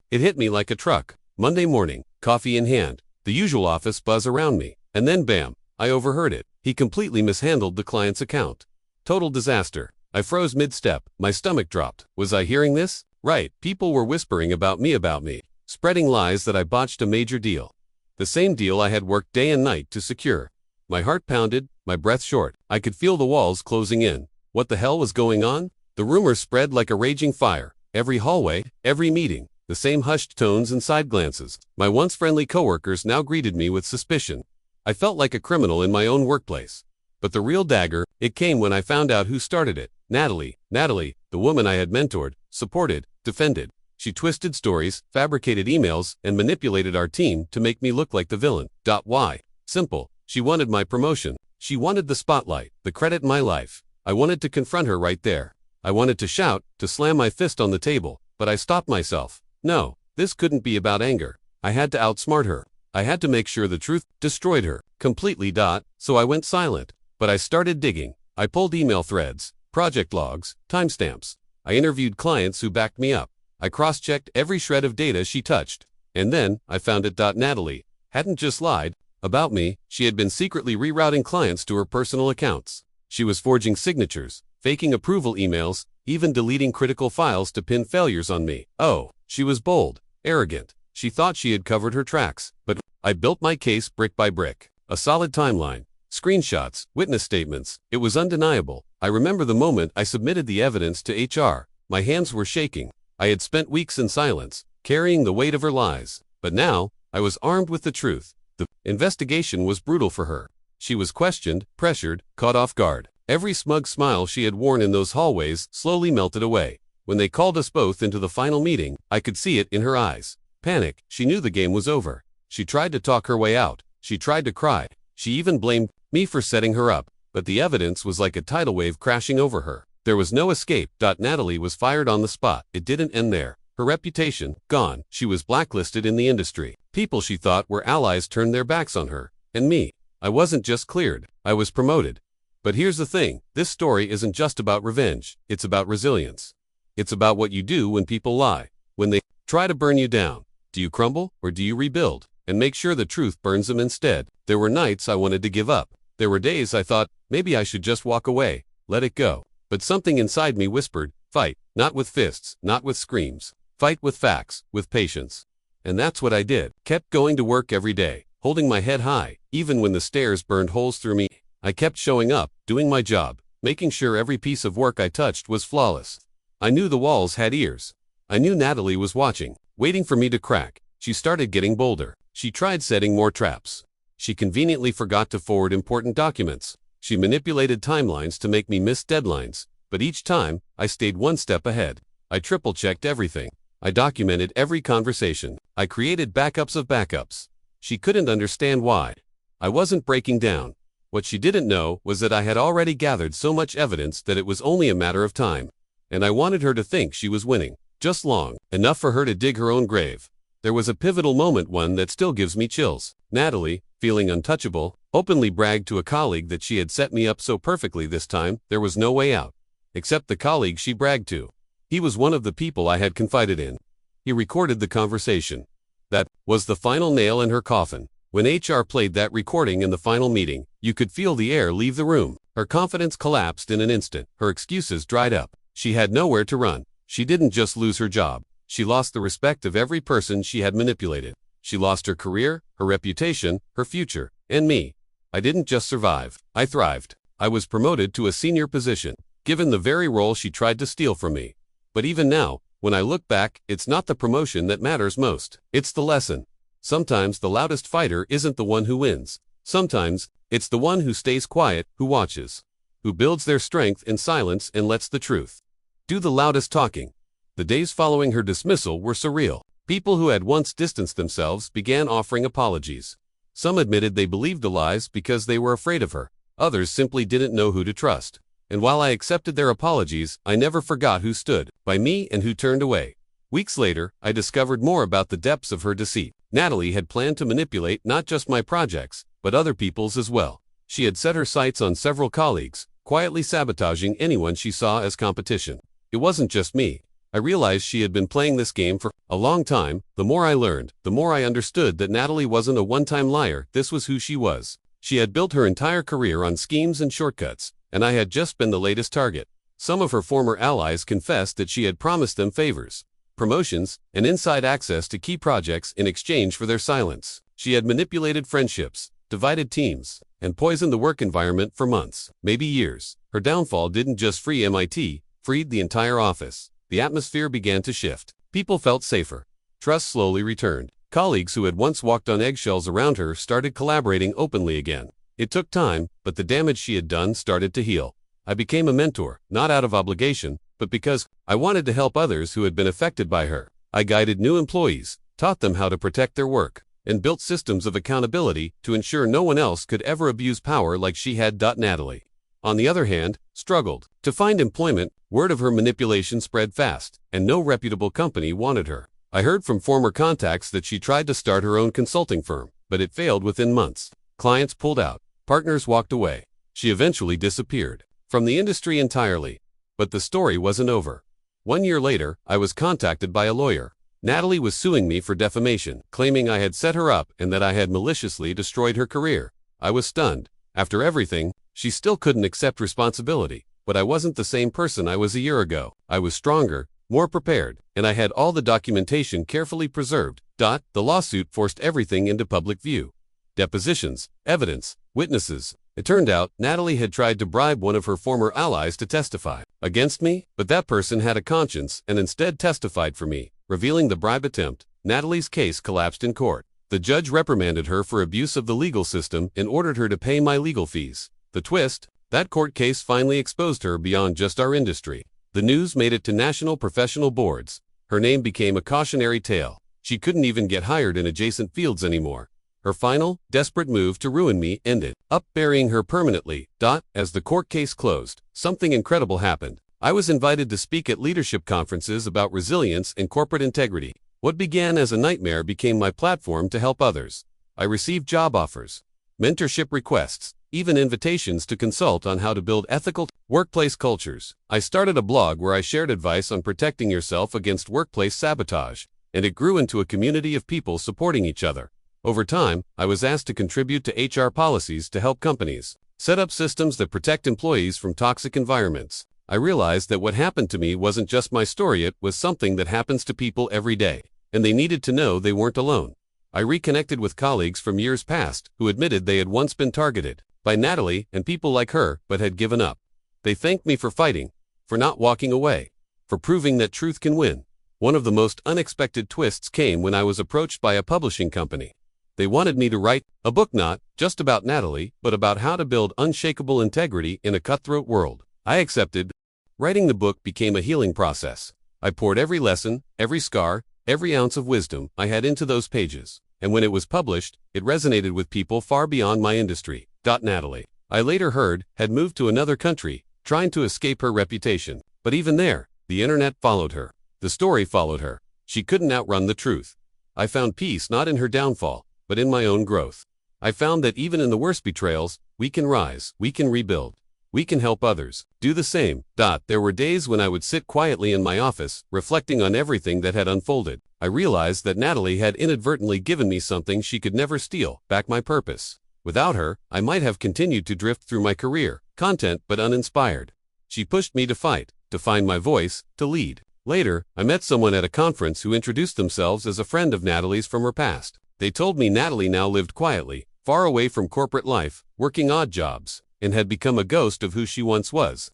It hit me like a truck. Monday morning, coffee in hand, the usual office buzz around me, and then bam, I overheard it. He completely mishandled the client's account. Total disaster. I froze mid-step, my stomach dropped. Was I hearing this? Right, people were whispering about me, spreading lies that I botched a major deal. The same deal I had worked day and night to secure. My heart pounded, my breath short. I could feel the walls closing in. What the hell was going on? The rumors spread like a raging fire. Every hallway, every meeting, the same hushed tones and side glances. My once friendly coworkers now greeted me with suspicion. I felt like a criminal in my own workplace. But the real dagger, it came when I found out who started it. Natalie, the woman I had mentored, supported, defended. She twisted stories, fabricated emails, and manipulated our team to make me look like the villain. Why? Simple. She wanted my promotion. She wanted the spotlight, the credit in my life. I wanted to confront her right there. I wanted to shout, to slam my fist on the table, but I stopped myself. No, this couldn't be about anger. I had to outsmart her. I had to make sure the truth destroyed her completely. So I went silent. But I started digging. I pulled email threads, project logs, timestamps. I interviewed clients who backed me up. I cross-checked every shred of data she touched. And then, I found it. Natalie hadn't just lied about me, she had been secretly rerouting clients to her personal accounts. She was forging signatures, faking approval emails, even deleting critical files to pin failures on me. Oh, she was bold, arrogant. She thought she had covered her tracks. But I built my case brick by brick. A solid timeline, screenshots, witness statements. It was undeniable. I remember the moment I submitted the evidence to HR. My hands were shaking. I had spent weeks in silence, carrying the weight of her lies. But now, I was armed with the truth. The investigation was brutal for her. She was questioned, pressured, caught off guard. Every smug smile she had worn in those hallways slowly melted away. When they called us both into the final meeting, I could see it in her eyes. Panic. She knew the game was over. She tried to talk her way out. She tried to cry. She even blamed me for setting her up. But the evidence was like a tidal wave crashing over her. There was no escape. Natalie was fired on the spot. It didn't end there. Her reputation, gone. She was blacklisted in the industry. People she thought were allies turned their backs on her. And me. I wasn't just cleared. I was promoted. But here's the thing. This story isn't just about revenge. It's about resilience. It's about what you do when people lie. When they try to burn you down. Do you crumble or do you rebuild? And make sure the truth burns them instead. There were nights I wanted to give up. There were days I thought, maybe I should just walk away. Let it go. But something inside me whispered, fight. Not with fists, not with screams. Fight with facts, with patience. And that's what I did. Kept going to work every day, holding my head high, even when the stairs burned holes through me. I kept showing up, doing my job, making sure every piece of work I touched was flawless. I knew the walls had ears. I knew Natalie was watching, waiting for me to crack. She started getting bolder. She tried setting more traps. She conveniently forgot to forward important documents. She manipulated timelines to make me miss deadlines. But each time, I stayed one step ahead. I triple-checked everything. I documented every conversation. I created backups of backups. She couldn't understand why. I wasn't breaking down. What she didn't know was that I had already gathered so much evidence that it was only a matter of time. And I wanted her to think she was winning. Just long enough for her to dig her own grave. There was a pivotal moment, one that still gives me chills. Natalie, feeling untouchable, openly bragged to a colleague that she had set me up so perfectly this time, there was no way out. Except the colleague she bragged to. He was one of the people I had confided in. He recorded the conversation. That was the final nail in her coffin. When HR played that recording in the final meeting, you could feel the air leave the room. Her confidence collapsed in an instant. Her excuses dried up. She had nowhere to run. She didn't just lose her job. She lost the respect of every person she had manipulated. She lost her career, her reputation, her future, and me. I didn't just survive. I thrived. I was promoted to a senior position, given the very role she tried to steal from me. But even now, when I look back, it's not the promotion that matters most. It's the lesson. Sometimes the loudest fighter isn't the one who wins. Sometimes, it's the one who stays quiet, who watches, who builds their strength in silence and lets the truth do the loudest talking. The days following her dismissal were surreal. People who had once distanced themselves began offering apologies. Some admitted they believed the lies because they were afraid of her. Others simply didn't know who to trust. And while I accepted their apologies, I never forgot who stood by me and who turned away. Weeks later, I discovered more about the depths of her deceit. Natalie had planned to manipulate not just my projects, but other people's as well. She had set her sights on several colleagues, quietly sabotaging anyone she saw as competition. It wasn't just me. I realized she had been playing this game for a long time. The more I learned, the more I understood that Natalie wasn't a one-time liar. This was who she was. She had built her entire career on schemes and shortcuts, and I had just been the latest target. Some of her former allies confessed that she had promised them favors, promotions, and inside access to key projects in exchange for their silence. She had manipulated friendships, divided teams, and poisoned the work environment for months, maybe years. Her downfall didn't just free MIT, freed the entire office. The atmosphere began to shift. People felt safer. Trust slowly returned. Colleagues who had once walked on eggshells around her started collaborating openly again. It took time, but the damage she had done started to heal. I became a mentor, not out of obligation, but because I wanted to help others who had been affected by her. I guided new employees, taught them how to protect their work, and built systems of accountability to ensure no one else could ever abuse power like she had. Natalie, on the other hand, struggled to find employment. Word of her manipulation spread fast, and no reputable company wanted her. I heard from former contacts that she tried to start her own consulting firm, but it failed within months. Clients pulled out, partners walked away. She eventually disappeared from the industry entirely. But the story wasn't over. 1 year later, I was contacted by a lawyer. Natalie was suing me for defamation, claiming I had set her up and that I had maliciously destroyed her career. I was stunned. After everything, she still couldn't accept responsibility. But I wasn't the same person I was a year ago. I was stronger, more prepared, and I had all the documentation carefully preserved. The lawsuit forced everything into public view. Depositions, evidence, witnesses. It turned out Natalie had tried to bribe one of her former allies to testify against me, but that person had a conscience and instead testified for me, revealing the bribe attempt. Natalie's case collapsed in court. The judge reprimanded her for abuse of the legal system and ordered her to pay my legal fees. The twist? That court case finally exposed her beyond just our industry. The news made it to national professional boards. Her name became a cautionary tale. She couldn't even get hired in adjacent fields anymore. Her final, desperate move to ruin me ended up burying her permanently. As the court case closed, something incredible happened. I was invited to speak at leadership conferences about resilience and corporate integrity. What began as a nightmare became my platform to help others. I received job offers, mentorship requests, even invitations to consult on how to build ethical workplace cultures. I started a blog where I shared advice on protecting yourself against workplace sabotage, and it grew into a community of people supporting each other. Over time, I was asked to contribute to HR policies to help companies set up systems that protect employees from toxic environments. I realized that what happened to me wasn't just my story, it was something that happens to people every day, and they needed to know they weren't alone. I reconnected with colleagues from years past who admitted they had once been targeted by Natalie and people like her but had given up. They thanked me for fighting, for not walking away, for proving that truth can win. One of the most unexpected twists came when I was approached by a publishing company. They wanted me to write a book not just about Natalie, but about how to build unshakable integrity in a cutthroat world. I accepted. Writing the book became a healing process. I poured every lesson, every scar, every ounce of wisdom I had into those pages. And when it was published, it resonated with people far beyond my industry. Natalie, I later heard, had moved to another country, trying to escape her reputation. But even there, the internet followed her. The story followed her. She couldn't outrun the truth. I found peace not in her downfall, but in my own growth. I found that even in the worst betrayals, we can rise, we can rebuild, we can help others do the same. There were days when I would sit quietly in my office, reflecting on everything that had unfolded. I realized that Natalie had inadvertently given me something she could never steal back: my purpose. Without her, I might have continued to drift through my career, content but uninspired. She pushed me to fight, to find my voice, to lead. Later, I met someone at a conference who introduced themselves as a friend of Natalie's from her past. They told me Natalie now lived quietly, far away from corporate life, working odd jobs, and had become a ghost of who she once was.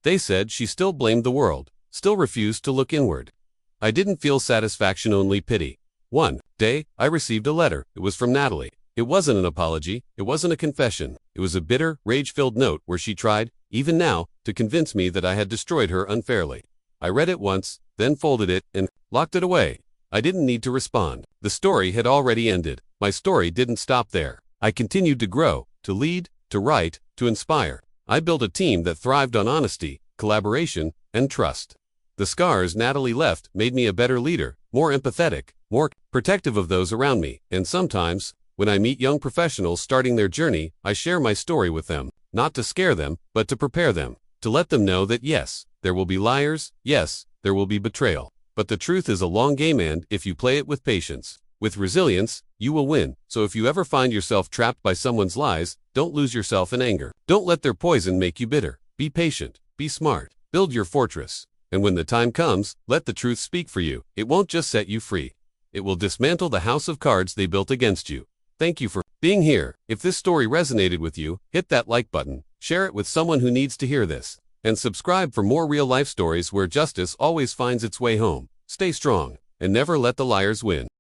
They said she still blamed the world, still refused to look inward. I didn't feel satisfaction, only pity. One day, I received a letter. It was from Natalie. It wasn't an apology, it wasn't a confession. It was a bitter, rage-filled note where she tried, even now, to convince me that I had destroyed her unfairly. I read it once, then folded it and locked it away. I didn't need to respond. The story had already ended. My story didn't stop there. I continued to grow, to lead, to write, to inspire. I built a team that thrived on honesty, collaboration, and trust. The scars Natalie left made me a better leader, more empathetic, more protective of those around me. And sometimes, when I meet young professionals starting their journey, I share my story with them, not to scare them, but to prepare them, to let them know that yes, there will be liars, yes, there will be betrayal. But the truth is a long game, and if you play it with patience, with resilience, you will win. So if you ever find yourself trapped by someone's lies, don't lose yourself in anger. Don't let their poison make you bitter. Be patient, be smart, build your fortress. And when the time comes, let the truth speak for you. It won't just set you free. It will dismantle the house of cards they built against you. Thank you for being here. If this story resonated with you, hit that like button, share it with someone who needs to hear this, and subscribe for more real-life stories where justice always finds its way home. Stay strong, and never let the liars win.